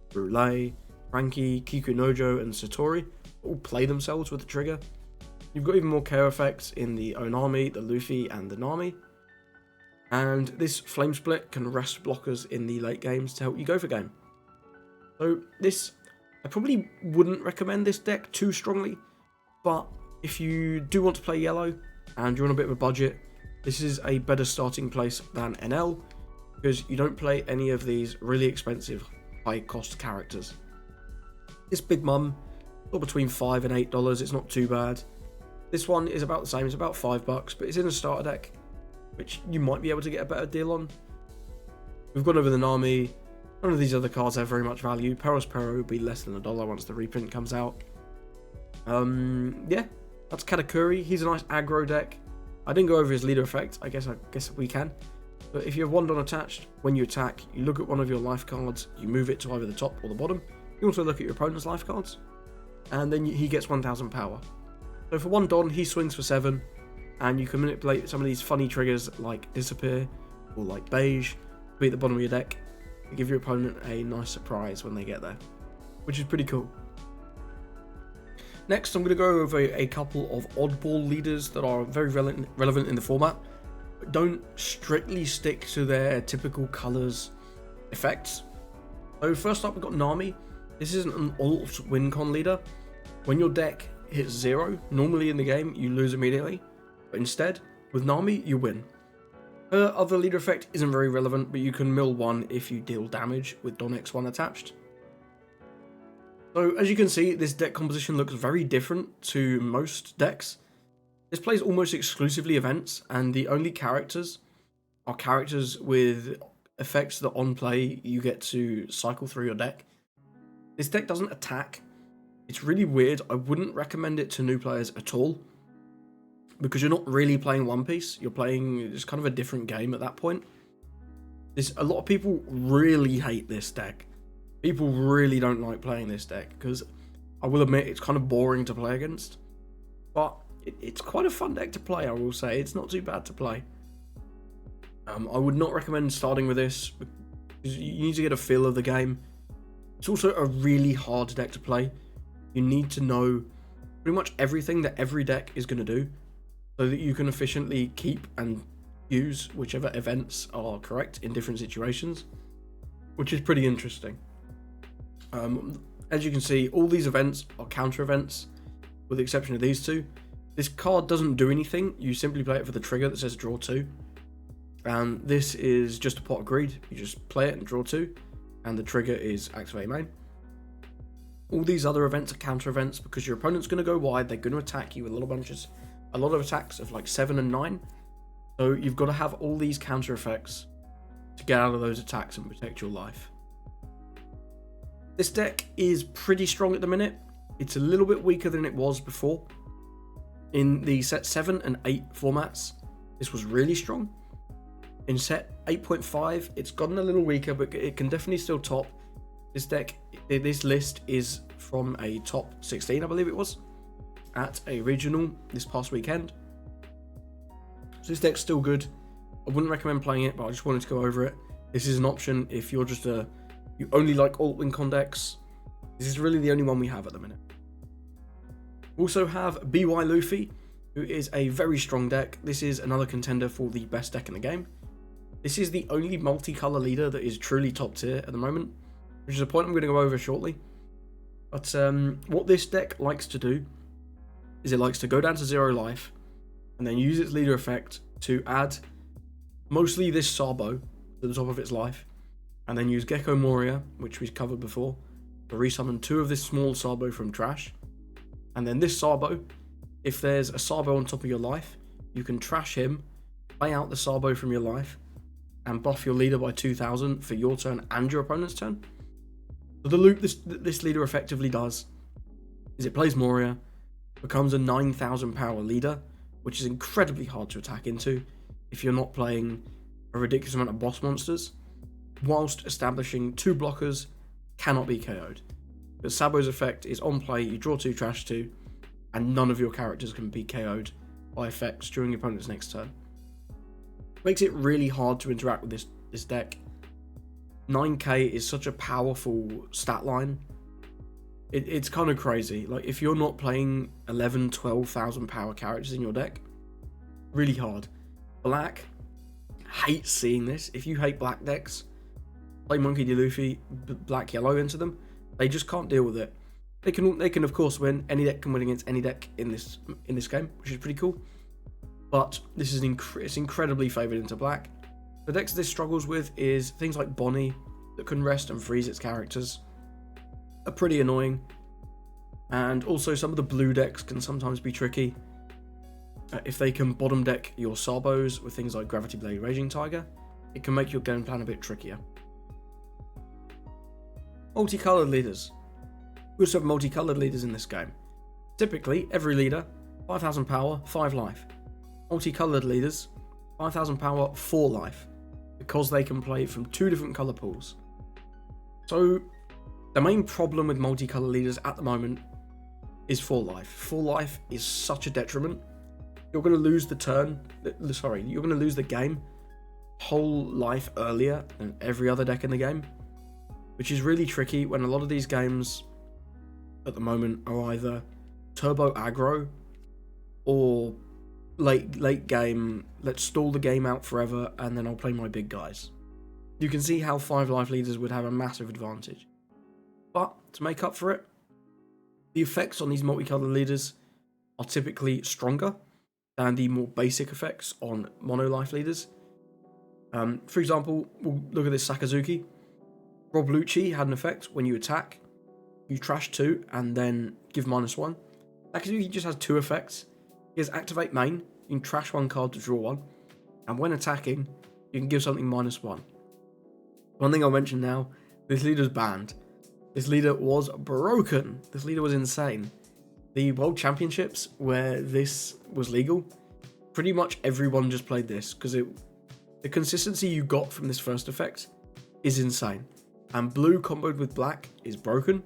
Brule, Frankie, Kikunojo, and Satori all play themselves with the trigger. You've got even more KO effects in the Onami, the Luffy, and the Nami. And this Flame Split can rest blockers in the late games to help you go for game. So this, I probably wouldn't recommend this deck too strongly, but if you do want to play yellow and you're on a bit of a budget, this is a better starting place than Enel, because you don't play any of these really expensive high cost characters. This Big Mum, or between $5 and $8, it's not too bad. This one is about the same, it's about $5, but it's in a starter deck, which you might be able to get a better deal on. We've gone over the Nami. None of these other cards have very much value. Perospero will be less than $1 once the reprint comes out. Yeah, that's Katakuri. He's a nice aggro deck. I didn't go over his leader effect. I guess we can. But if you have one Don attached, when you attack, you look at one of your life cards, you move it to either the top or the bottom. You also look at your opponent's life cards, and then he gets 1000 power. So for one Don, he swings for 7, and you can manipulate some of these funny triggers like Disappear or like Beige to be at the bottom of your deck to give your opponent a nice surprise when they get there, which is pretty cool. Next, I'm going to go over a couple of oddball leaders that are very relevant in the format, but don't strictly stick to their typical colours effects. So first up, we've got Nami. This isn't an alt win con leader. When your deck hits 0, normally in the game, you lose immediately. But instead, with Nami, you win. Her other leader effect isn't very relevant, but you can mill 1 if you deal damage with Don X1 attached. So as you can see, this deck composition looks very different to most decks. This plays almost exclusively events, and the only characters are characters with effects that on play you get to cycle through your deck. This deck doesn't attack. It's really weird. I wouldn't recommend it to new players at all, because you're not really playing One Piece. You're playing just kind of a different game at that point. A lot of people really hate this deck. People really don't like playing this deck, because I will admit it's kind of boring to play against. But it's quite a fun deck to play, I will say. It's not too bad to play. I would not recommend starting with this, because you need to get a feel of the game. It's also a really hard deck to play. You need to know pretty much everything that every deck is going to do, so that you can efficiently keep and use whichever events are correct in different situations, which is pretty interesting. As you can see, all these events are counter events, with the exception of these two. This card doesn't do anything. You simply play it for the trigger that says draw 2. And this is just a pot of greed. You just play it and draw 2. And the trigger is activate main. All these other events are counter events because your opponent's going to go wide. They're going to attack you with a lot of attacks of like 7 and 9. So you've got to have all these counter effects to get out of those attacks and protect your life. This deck is pretty strong at the minute. It's a little bit weaker than it was before. In the set 7 and 8 formats, this was really strong. In set 8.5, it's gotten a little weaker, but it can definitely still top. This deck, this list is from a top 16, I believe it was, at a regional this past weekend. So this deck's still good. I wouldn't recommend playing it, but I just wanted to go over it. This is an option if you're just you only like alt win con decks. This is really the only one we have at the minute. We also have BY Luffy, who is a very strong deck. This is another contender for the best deck in the game. This is the only multicolor leader that is truly top tier at the moment, which is a point I'm going to go over shortly. But what this deck likes to do is it likes to go down to 0 life and then use its leader effect to add mostly this Sabo to the top of its life, and then use Gecko Moria, which we've covered before, to resummon 2 of this small Sabo from trash. And then this Sabo, if there's a Sabo on top of your life, you can trash him, play out the Sabo from your life, and buff your leader by 2000 for your turn and your opponent's turn. So the loop this leader effectively does is it plays Moria, becomes a 9000 power leader, which is incredibly hard to attack into if you're not playing a ridiculous amount of boss monsters, whilst establishing 2 blockers, cannot be KO'd. But Sabo's effect is on play, you draw 2, trash 2, and none of your characters can be KO'd by effects during your opponent's next turn. Makes it really hard to interact with this deck. 9k is such a powerful stat line. It's kind of crazy. Like, if you're not playing 11, 12,000 power characters in your deck, really hard. Black hates seeing this. If you hate black decks, play Monkey D. Luffy, black yellow into them. They just can't deal with it. They can of course win. Any deck can win against any deck in this game, which is pretty cool. But this is it's incredibly favoured into black. The decks this struggles with is things like Bonney that can rest and freeze its characters. Are pretty annoying. And also some of the blue decks can sometimes be tricky. If they can bottom deck your Sabos with things like Gravity Blade Raging Tiger, it can make your game plan a bit trickier. Multicolored leaders. We also have multicolored leaders in this game. Typically, every leader, 5000 power, 5 life. Multicolored leaders, 5000 power, 4 life, because they can play from 2 different colour pools. So, the main problem with multicolored leaders at the moment is 4 life. 4 life is such a detriment. You're going to lose you're going to lose the game whole life earlier than every other deck in the game, which is really tricky when a lot of these games at the moment are either turbo aggro or late game, let's stall the game out forever and then I'll play my big guys. You can see how 5 life leaders would have a massive advantage. But to make up for it, the effects on these multicolored leaders are typically stronger than the more basic effects on mono life leaders. For example, we'll look at this Sakazuki. Rob Lucci had an effect when you attack, you trash 2 and then give -1. Sakazuki just has 2 effects. He has activate main, you can trash 1 card to draw 1, and when attacking, you can give something -1. One thing I'll mention now, this leader's banned. This leader was broken. This leader was insane. The World Championships, where this was legal, pretty much everyone just played this, because the consistency you got from this first effect is insane. And blue comboed with black is broken,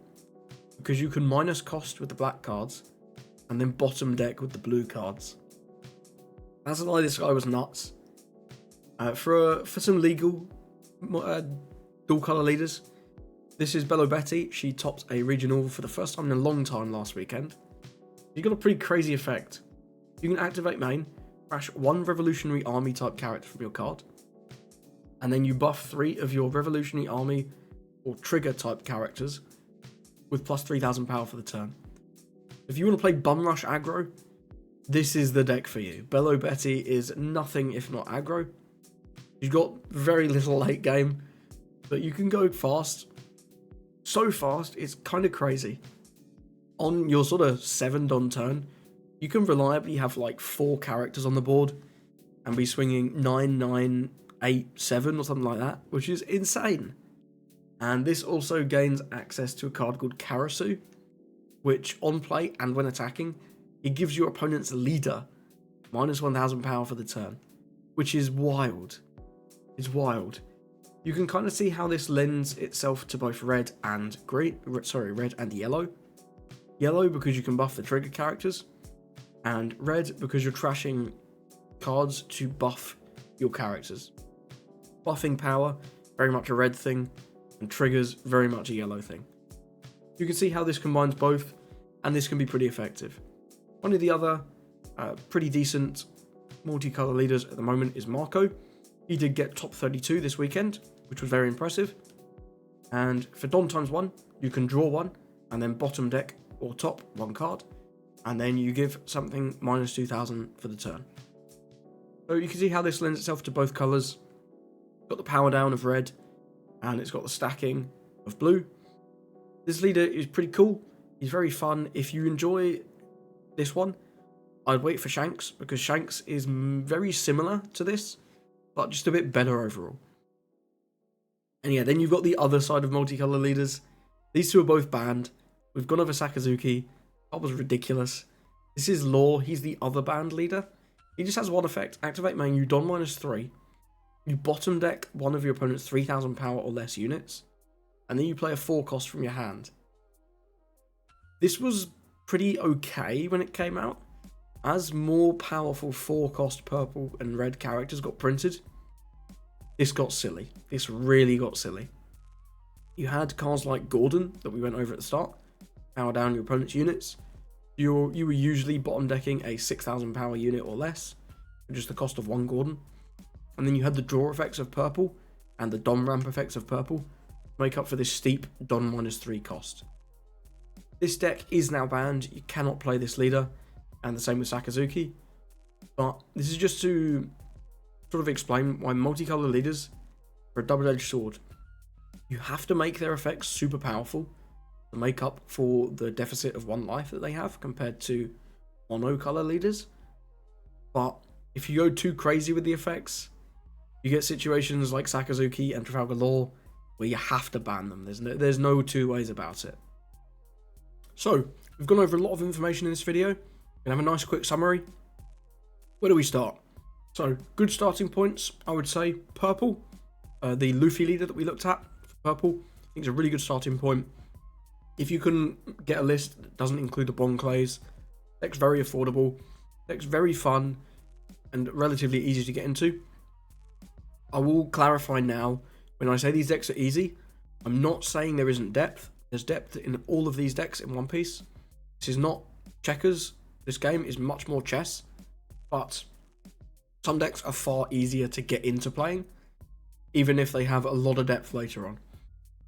because you can minus cost with the black cards, and then bottom deck with the blue cards. That's why this guy was nuts. For some legal dual colour leaders, this is Bello Betty. She topped a regional for the first time in a long time last weekend. You got a pretty crazy effect. You can activate main, crash 1 Revolutionary Army type character from your card, and then you buff 3 of your Revolutionary Army or Trigger type characters with plus 3000 power for the turn. If you want to play Bum Rush aggro, this is the deck for you. Bello Betty is nothing if not aggro. You've got very little late game, but you can go fast. So fast, it's kind of crazy. On your sort of 7 Don turn, you can reliably have like 4 characters on the board and be swinging 9, 9, 8, 7 or something like that, which is insane. And this also gains access to a card called Karasu, which on play and when attacking, it gives your opponent's leader minus 1000 power for the turn, which is wild. It's wild. You can kind of see how this lends itself to both red and red and yellow. Yellow because you can buff the trigger characters, and red because you're trashing cards to buff your characters. Buffing power, very much a red thing, and triggers, very much a yellow thing. You can see how this combines both, and this can be pretty effective. One of the other pretty decent multicolor leaders at the moment is Marco. He did get top 32 this weekend, which was very impressive. And for Don times 1, you can draw 1, and then bottom deck or top 1 card, and then you give something minus 2000 for the turn. So you can see how this lends itself to both colours. Got the power down of red, and it's got the stacking of blue. This leader is pretty cool. He's very fun. If you enjoy this one, I'd wait for Shanks, because Shanks is very similar to this, but just a bit better overall. And yeah, then you've got the other side of multicolor leaders. These two are both banned. We've gone over Sakazuki. That was ridiculous. This is Law. He's the other banned leader. He just has one effect. Activate main, you don -3. You bottom deck one of your opponent's 3000 power or less units. And then you play a 4 cost from your hand. This was pretty okay when it came out. As more powerful 4 cost purple and red characters got printed, this got silly. This really got silly. You had cards like Gordon that we went over at the start. Power down your opponent's units. You were usually bottom decking a 6000 power unit or less, for just the cost of 1 Gordon. And then you had the draw effects of purple and the Dom ramp effects of purple to make up for this steep Don -3 cost. This deck is now banned. You cannot play this leader, and the same with Sakazuki. But this is just to sort of explain why multicolor leaders are a double-edged sword. You have to make their effects super powerful to make up for the deficit of 1 life that they have compared to monocolor leaders. But if you go too crazy with the effects, you get situations like Sakazuki and Trafalgar Law where you have to ban them. There's no two ways about it. So, we've gone over a lot of information in this video. We're going to have a nice quick summary. Where do we start? So, good starting points, I would say. Purple, the Luffy leader that we looked at for purple, I think is a really good starting point. If you can get a list that doesn't include the Bon Clays, deck's very affordable, deck's very fun, and relatively easy to get into. I will clarify now, when I say these decks are easy, I'm not saying there isn't depth. There's depth in all of these decks in One Piece. This is not checkers. This game is much more chess, but some decks are far easier to get into playing, even if they have a lot of depth later on.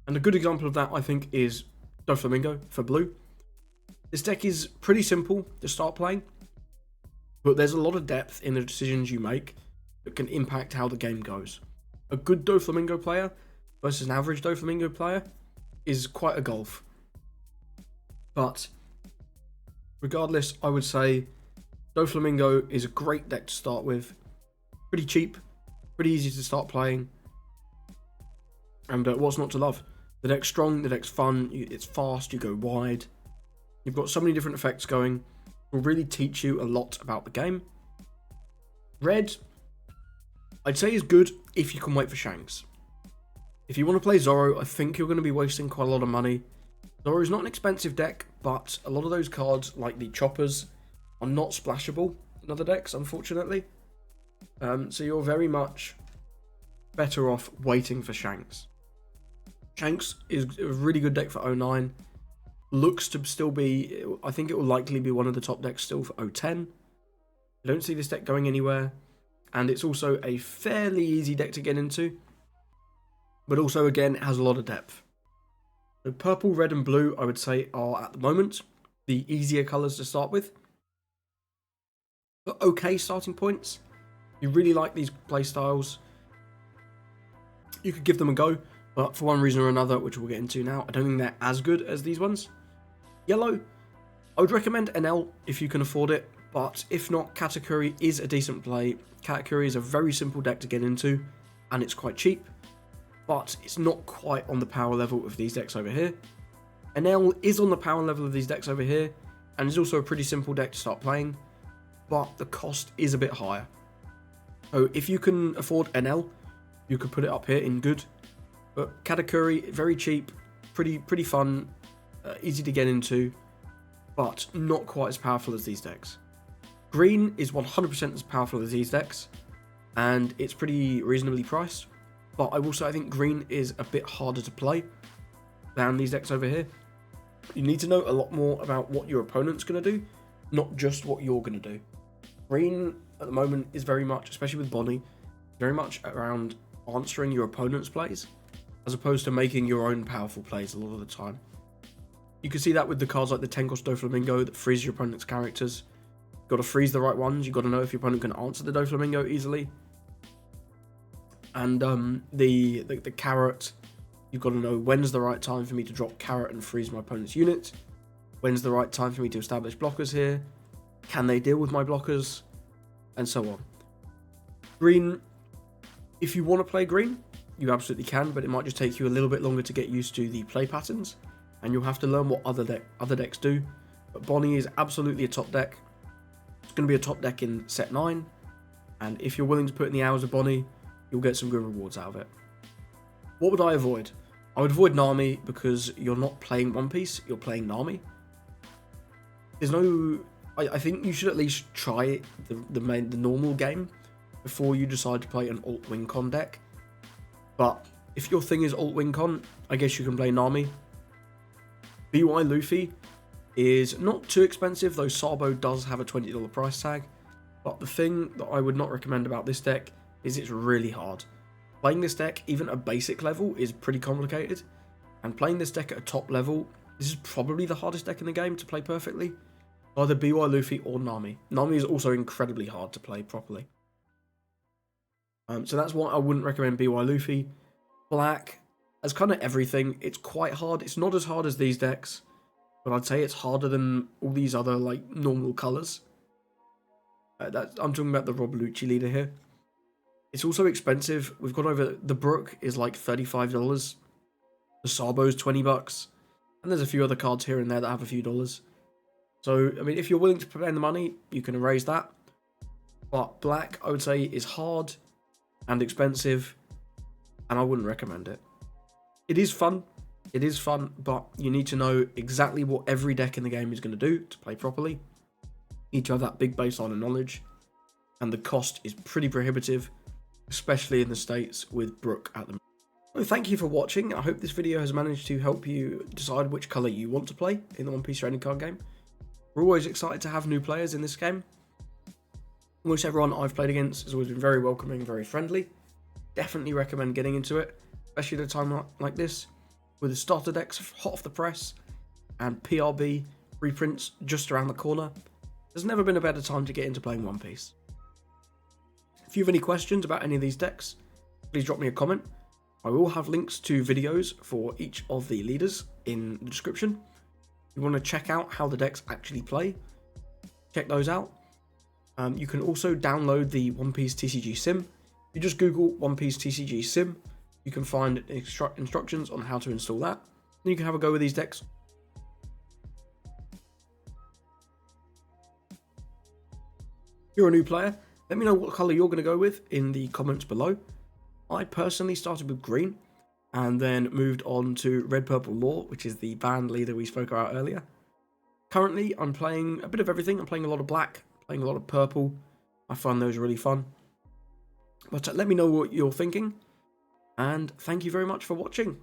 And a good example of that, I think, is Doflamingo for blue. This deck is pretty simple to start playing, but there's a lot of depth in the decisions you make that can impact how the game goes. A good Doflamingo player versus an average Doflamingo player is quite a gulf. But regardless, I would say Doflamingo is a great deck to start with. Pretty cheap, pretty easy to start playing. And what's not to love? The deck's strong, the deck's fun, it's fast, you go wide. You've got so many different effects going. It will really teach you a lot about the game. Red, I'd say is good if you can wait for Shanks. If you want to play Zoro, I think you're going to be wasting quite a lot of money. Zoro is not an expensive deck, but a lot of those cards, like the choppers, are not splashable in other decks, unfortunately. So you're very much better off waiting for Shanks. Shanks is a really good deck for 09. Looks to still be, I think it will likely be one of the top decks still for 010. I don't see this deck going anywhere. And it's also a fairly easy deck to get into. But also, again, it has a lot of depth. So purple, red, and blue, I would say, are at the moment the easier colours to start with. But okay starting points. You really like these playstyles, you could give them a go, but for one reason or another, which we'll get into now, I don't think they're as good as these ones. Yellow, I would recommend Enel if you can afford it, but if not, Katakuri is a decent play. Katakuri is a very simple deck to get into, and it's quite cheap, but it's not quite on the power level of these decks over here. Enel is on the power level of these decks over here, and is also a pretty simple deck to start playing, but the cost is a bit higher. So if you can afford Enel, you could put it up here in good. But Katakuri, very cheap, pretty fun, easy to get into, but not quite as powerful as these decks. Green is 100% as powerful as these decks, and it's pretty reasonably priced. But I will say I think green is a bit harder to play than these decks over here. You need to know a lot more about what your opponent's going to do, not just what you're going to do. Green at the moment is very much, especially with Bonney, very much around answering your opponent's plays, as opposed to making your own powerful plays a lot of the time. You can see that with the cards like the 10-cost Doflamingo that freeze your opponent's characters. You've got to freeze the right ones, you've got to know if your opponent can answer the Doflamingo easily. And the carrot, you've got to know when's the right time for me to drop carrot and freeze my opponent's unit. When's the right time for me to establish blockers here? Can they deal with my blockers? And so on. Green, if you want to play green, you absolutely can, but it might just take you a little bit longer to get used to the play patterns, and you'll have to learn what other decks do. But Bonney is absolutely a top deck. It's going to be a top deck in set 9, and if you're willing to put in the hours of Bonney, you'll get some good rewards out of it. What would I avoid? I would avoid Nami because you're not playing One Piece, you're playing Nami. There's no... I think you should at least try the normal game before you decide to play an alt wing con deck. But if your thing is alt wing con, I guess you can play Nami. BY Luffy is not too expensive, though Sabo does have a $20 price tag. But the thing that I would not recommend about this deck is it's really hard. Playing this deck, even at a basic level, is pretty complicated. And playing this deck at a top level, this is probably the hardest deck in the game to play perfectly. Either BY Luffy or Nami. Nami is also incredibly hard to play properly. So that's why I wouldn't recommend BY Luffy. Black, as kind of everything, it's quite hard. It's not as hard as these decks, but I'd say it's harder than all these other like normal colours. I'm talking about the Rob Lucci leader here. It's also expensive. We've gone over, the Brook is like $35. The Sabo's $20. And there's a few other cards here and there that have a few dollars. So, I mean, if you're willing to spend the money, you can erase that. But black, I would say, is hard and expensive, and I wouldn't recommend it. It is fun, but you need to know exactly what every deck in the game is going to do to play properly. You need to have that big baseline of knowledge, and the cost is pretty prohibitive, especially in the States with Brook at the moment. So thank you for watching. I hope this video has managed to help you decide which colour you want to play in the One Piece trading card game. We're always excited to have new players in this game. Almost everyone I've played against has always been very welcoming, very friendly. Definitely recommend getting into it, especially at a time like this, with the starter decks hot off the press and PRB reprints just around the corner. There's never been a better time to get into playing One Piece. If you have any questions about any of these decks, please drop me a comment. I will have links to videos for each of the leaders in the description. If you want to check out how the decks actually play, check those out. You can also download the One Piece TCG Sim. If you just Google One Piece TCG Sim, you can find instructions on how to install that. Then you can have a go with these decks. If you're a new player, let me know what colour you're going to go with in the comments below. I personally started with green, and then moved on to Red Purple Law, which is the band leader we spoke about earlier. Currently, I'm playing a bit of everything. I'm playing a lot of black, playing a lot of purple. I find those really fun. But let me know what you're thinking, and thank you very much for watching.